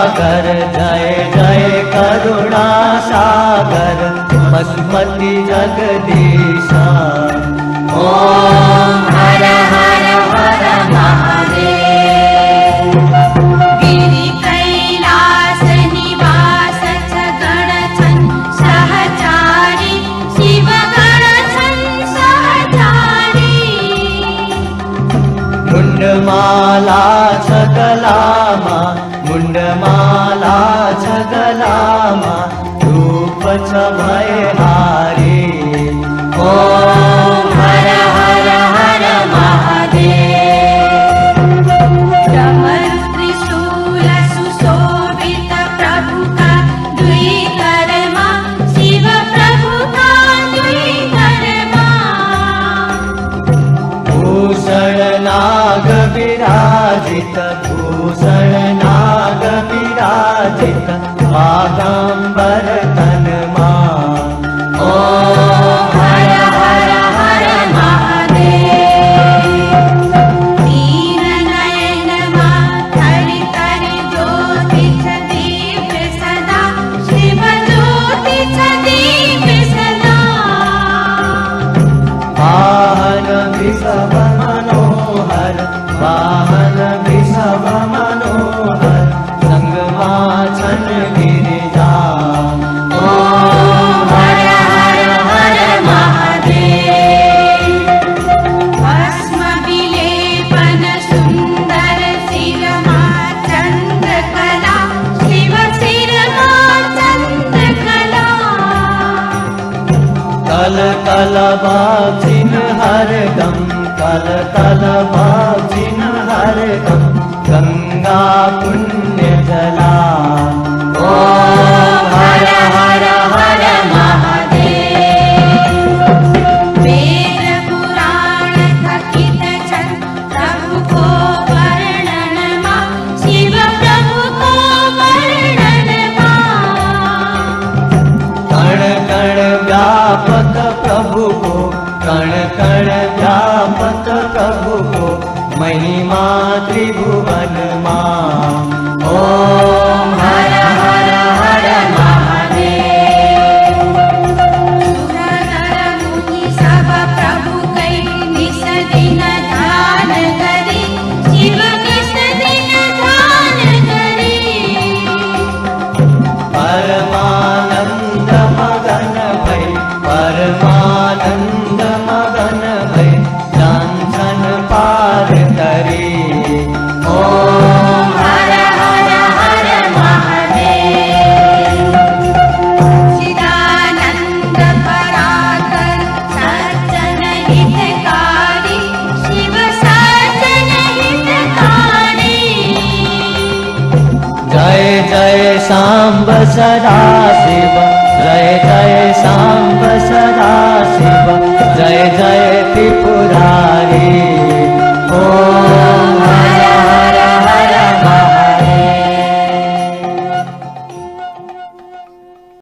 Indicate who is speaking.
Speaker 1: सागर जय जय करुणा सागर पशुपति जगदीशा।
Speaker 2: ओम हर हर हर महादेव। गिरि कैलास निवास गण छन् सहचारी शिव गण छन् सहचारी।
Speaker 1: मुंडमाला छगलामा मुंडमाला छगलामा रूप छ भयहारी।
Speaker 2: ओम हर हर हर महादेव। डमरु त्रिशूल सुशोभित प्रभु का दुई करमा शिव प्रभु का दुई करमा।
Speaker 1: भूषण नाग विराजित भूषण नाग विराजित बागांबर तनमा।
Speaker 2: ओम हर हर हर महादेव। दीन नयन थरि थरि ज्योति छ दीप्य सदा शिव ज्योति छ दीप्य सदा।
Speaker 1: वाहन वृषभ मनोहर वाहन वृषभ मनोहर संगमा छन गिरिजा।
Speaker 2: ओम हर हर हर महादेव। भस्म विलेपन सुंदर शिरमा चंद्रकला शिव शिरमा चंद्रकला।
Speaker 1: कल कल बाजिन हरदम कल कल बाजिन हरदम गंगा पुण्य जला।
Speaker 2: ओम हर हर हर महादेव। वेद पुराण थकित छन् प्रभु को वर्णन मा शिव प्रभु को वर्णन मा।
Speaker 1: कण कण व्यापक प्रभु को कण कण व्यापक प्रभु को महिमा त्रिभुवन मां।
Speaker 2: ओम हर हर हर महादेव। सुर नर मुनि सब प्रभु कै निस दिन ध्यान करी शिव निस दिन ध्यान करी।
Speaker 1: परमानंद मगन भई परमानंद मगन भई जांझन पार तरी।
Speaker 2: ओम हर हर हर महादेव। चिदानंद पराकर सज्जन हितकारी शिव सज्जन हितकारी।
Speaker 1: जय जय सांब सदा शिव जय जय सांब सदा शिव जय जय त्रिपुरारी।